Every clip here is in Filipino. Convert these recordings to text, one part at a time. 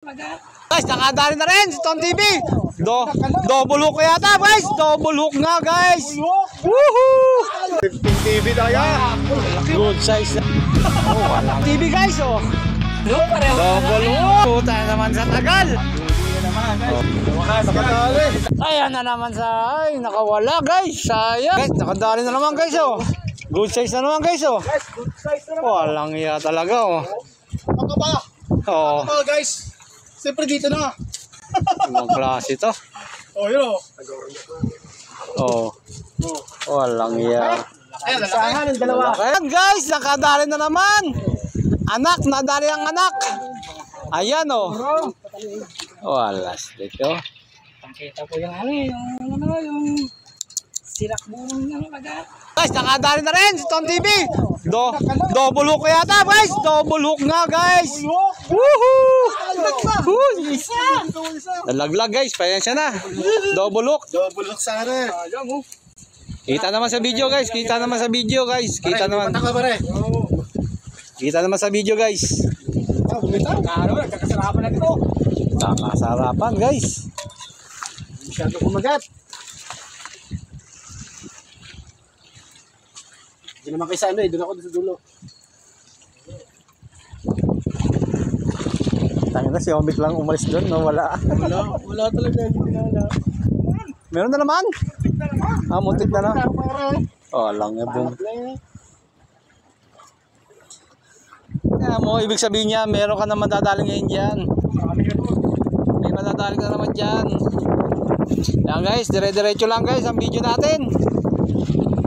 Guys, nakadali na rin si Tom TV. Double hook yata guys. Double hook nga guys. Woohoo! 15 TV tayo. Good size. TV guys oh. Double hook. Puta naman sa tagal. Ayan na naman sa ay nakawala guys. Sayang. Guys, nakadali na naman guys oh. Good size na naman guys oh. Good size na naman. Walang iya talaga oh. Ako ba? Oh. Ako guys. Siyempre dito na. Ibang klase to. Oh, yun oh. Oh. Walang iya. Ayan, nakasahan ng dalawa. Ayan guys, nakadali na naman. Anak, nadali ang anak. Ayan oh. Wala dito. Pakita ko yung yung sirak mo ng lagat. Guys, nakadali na rin si Tom TV. Double hook yata guys. Double hook nga guys. Woohoo! Nalaglag guys, pasensya na. Double hook. Double look sana. Kita naman sa video guys. Kita naman sa video guys. Kita naman. Kita naman sa video guys. Nagkakasarapan na dito. Nakasarapan guys. Masyado kumagat. Hindi naman kayo sa ano eh. Doon ako sa dulo. Tangin na si Omik lang umalis doon. No? Wala Wala talaga. Hindi na. Meron na naman. Muntik na na. Oh, lang nga bong. Kaya mo, ibig sabihin niya, meron ka naman dadaling ngayon dyan. May madadaling ka naman dyan. Yan guys, dire-diretso lang guys ang video natin.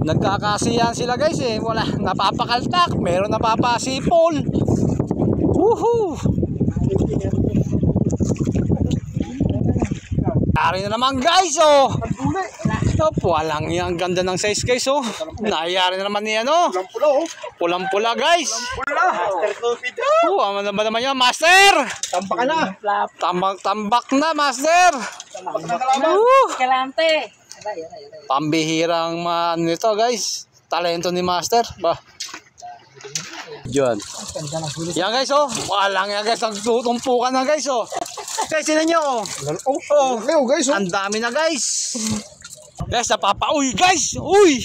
Nagkakasiyan sila guys eh. Wala, napapakaltak. Meron napapasipol. Woohoo! Nayari na naman guys oh. Walang yung ganda ng size guys oh. Nayari na naman niya no. Pulang-pula oh. Pulang-pula guys. Pula. Master coffee daw. Ano ba naman yan master? Tambak ka na. Tambak na master. Tambak na kalaban. Kalante. Pambihirang nito guys. Talento ni master. Ba. Diyan. Yan guys oh. Walang yan guys. Nagtutumpukan na guys oh. Guys, sino nyo? Guys, ang dami na guys. Guys, napapauwi guys. Uy!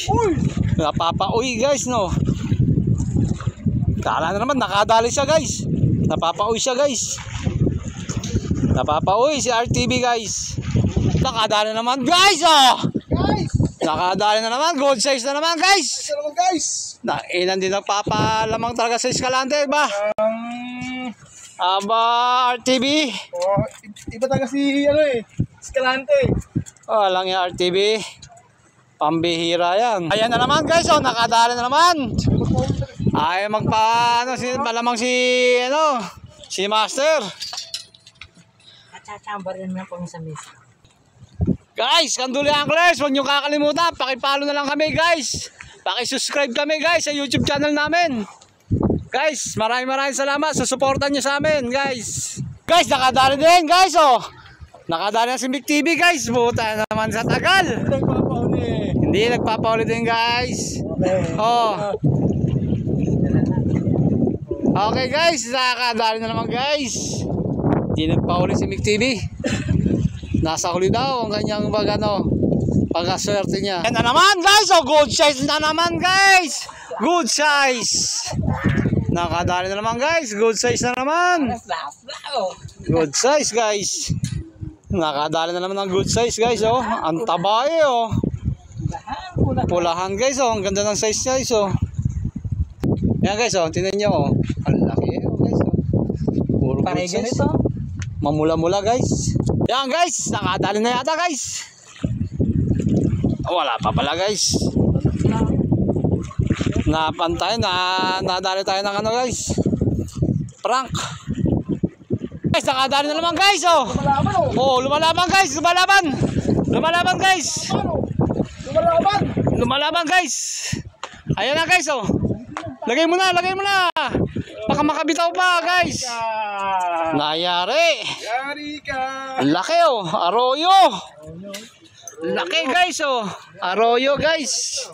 Napapauwi guys no. Kala na naman nakadali siya guys. Napapauwi siya guys. Napapauwi si RTV guys. Nakadali naman guys oh. Nakadali na naman. Gold size na naman guys. Ilan din nagpapalamang talaga sa Escalante ba? Aba, RTV. Oh, iba talaga si ano eh. Escalante. Walang yung RTV. Pambihira yan. Ayan na naman guys, oh, nakadali na naman. Ay malamang si Master. Chachambarin mo po sa mesa. Guys, Kanduli Anglers, huwag niyo kakalimutan, paki-follow na lang kami guys. Paki-subscribe kami guys sa YouTube channel namin. Guys, maraming salamat sa suportan niyo sa amin, guys. Guys, nakadali din, guys, oh. Nakadali na si Mick TV, guys. Buta naman sa tagal. Hindi nagpapauli din, guys. Oh. Okay, guys, nakadali na naman, guys. Hindi nagpauli si Mick TV. Nasa huli daw ang kanyang pagkaswerte niya. Yan na naman, guys. Oh, good size na naman, guys. Good size. Nakadali na naman guys. Good size na naman. Good size guys. Nakadali na naman ng good size guys oh. Ang tabay oh. Pulahan guys oh. Ang ganda ng size guys oh. Yan guys oh. Tingnan nyo oh. Ang laki oh guys oh. Puro good size. Mamula-mula guys. Yan guys. Nakadali na yata guys. Wala pa pala guys. Napantay nadali tayo ng ano guys. Prank. Guys, nakadali na naman guys oh. Lumalaban guys, lumalaban guys. Lumalaban guys. Ayan na guys oh. Lagay mo na. Baka makabitaw pa guys. Nayari. Yari ka. Laki oh, Arroyo. Laki guys oh. Arroyo guys.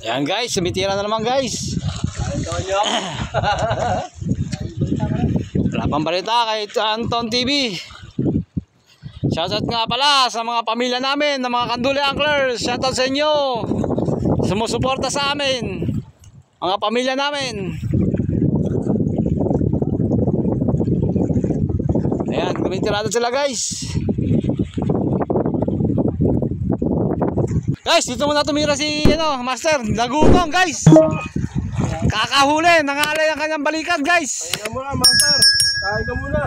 Yan guys, sumitira na naman guys. Wala pang balita kay Anton TV. Shoutout nga pala sa mga pamilya namin, ng mga Kanduli Anglers. Shoutout sa inyo. Sumusuporta sa amin. Mga pamilya namin. Ayan, kumintirado sila guys. Guys, dito muna tumira si Master. Nagugong guys. Kakahuli, nangalay ang kanyang balikat guys. Kaya muna, Master. Kaya ka muna.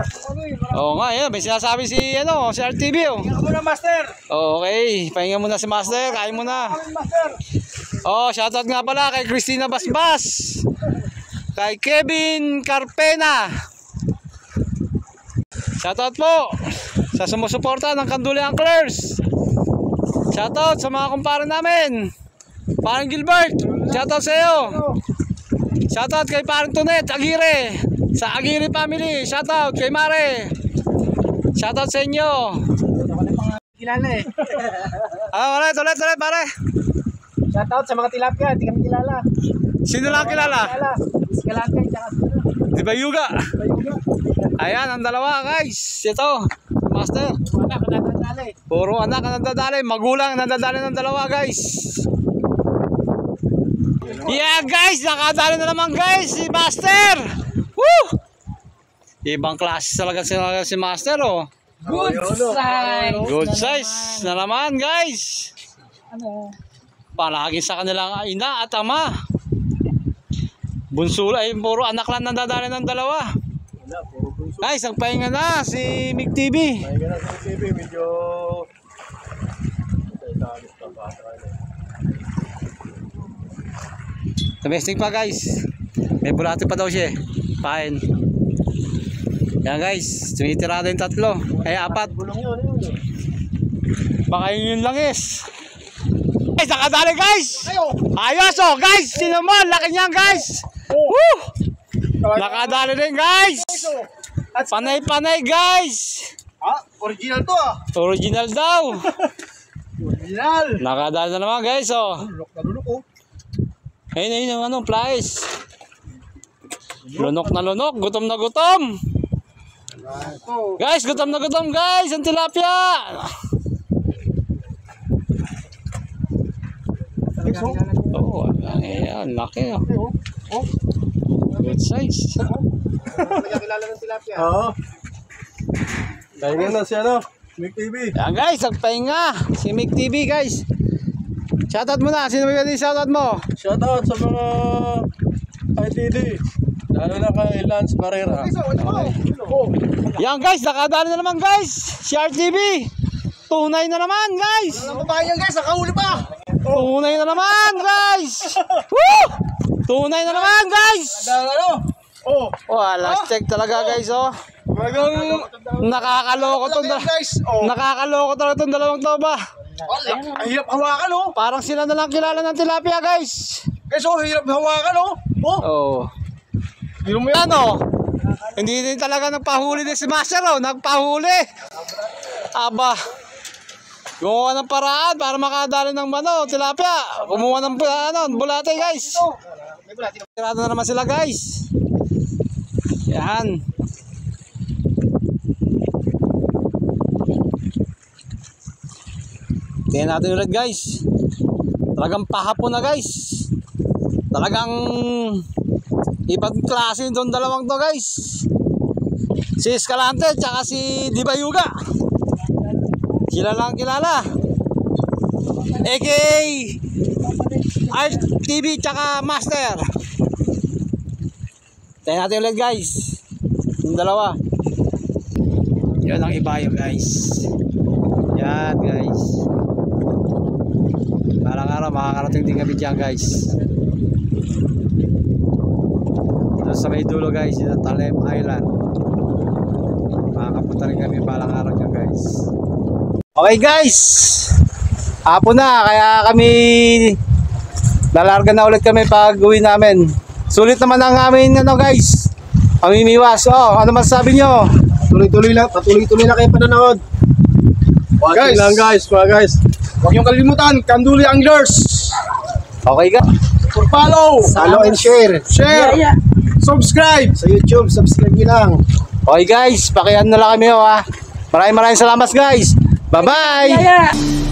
Oo nga, yan. May sinasabi si RTV oh. Kaya ka muna, Master. Okay, pahinga muna si Master. Kain muna. Master. Oh, shoutout nga pala kay Christina Basbas. Kay Kevin Carpena. Shoutout po sa sumusuporta ng Kanduli Anglers. Shoutout sa mga kumpare namin. Parang Gilbert, shoutout sa iyo. Shoutout kay Parang Tunet Aguirre, sa Aguirre family. Shoutout kay Mare. Shoutout sa inyo. Kilala eh. Ulit pare. Shoutout sa mga tilapia, hindi kami kilala. Sino lang kilala? Escalante, tsaka Di ba Yuga? Ayan ang dalawa guys. Ito, Master. anak, nadadala eh. Puro anak ang nandadali, magulang ang nandadali ng dalawa guys. Yeah guys, nakadali na naman guys si Master. Woo! Ibang klase talaga si Master oh. Good size. Good size na naman guys. Ano? Palagi sa kanilang ina at ama. Bunso ay puro anak lang nandadali ng dalawa. Guys, ang pahinga na si Mig TV. Kaya na sa TV, medyo... Domestic pa guys. May bulati pa daw siya. Pain. Yan guys, tumitirado yung tatlo. Kaya apat. Bulong yun. Baka yun yung langis. Guys, nakadali guys. Ayos oh guys. Sino mo? Laki niyan guys. Woo! Nakadali din guys. Panay-panay guys. Ah, original to ah. Original daw. Original. Nakadali na naman guys oh. Lulok na lulok oh. Ayun yung flies. Lunok na lunok, gutom na gutom. Guys, gutom na gutom guys, ang tilapia. Oh, ayan, laki oh. Good size. Kilala ng tilapia. Oo. Kaya na siya no. Mig TV. Ayan guys, nagpahinga si Mig TV guys. Shoutout mo na, sino ba yung shoutout mo? Shoutout sa mga ITD. Lalo na kay Lance Barrera. Yan guys, nakadali na naman guys. Si RTV. Tunay na naman guys. Walang babae yan guys, nakahuli pa. Tunay na naman guys. Woo! Tunay na naman guys. Ano? Oh. Last check talaga guys oh. Nakakaloko tong nakakaloko talaga tong dalawang to ba? Ang hirap hawakan oh. Parang sila na lang kilala ng tilapia guys. Guys oh, hirap hawakan oh. Oh. Yung mo yan Ano? Hindi din talaga nagpahuli din si Master oh. Nagpahuli. Aba. Gumawa ng paraan para makadali ng tilapia. Kumuha ng bulate guys. Tirado na naman sila guys. Yan. Tingnan natin ulit guys. Talagang pahapon na guys. Talagang ibang klase itong dalawang to guys. Si Escalante tsaka si Dibayuga. Sila lang kilala. A.K.A. RTV tsaka Master. Tingnan natin ulit guys. Yung dalawa. Yan ang ibayo guys. Yan guys. Parang araw makakarating din kami dyan guys. Ito sa may dulo guys, sa Talem Island. Makakapunta rin kami balang araw dyan guys. Okay guys, hapon na kaya kami lalarga na ulit kami pag uwi namin. Sulit naman ang amin guys, pamimiwas. Ano masasabi nyo? Tuloy-tuloy lang, patuloy-tuloy na kayo pananood. Guys, lang guys, huwag niyong kalimutan, Kanduli Anglers. Okay guys, Follow and share. subscribe sa YouTube. Subscribe nyo lang. Okay guys, pakihan na lang kami ha. Maraming salamat guys. Bye-bye! Yeah.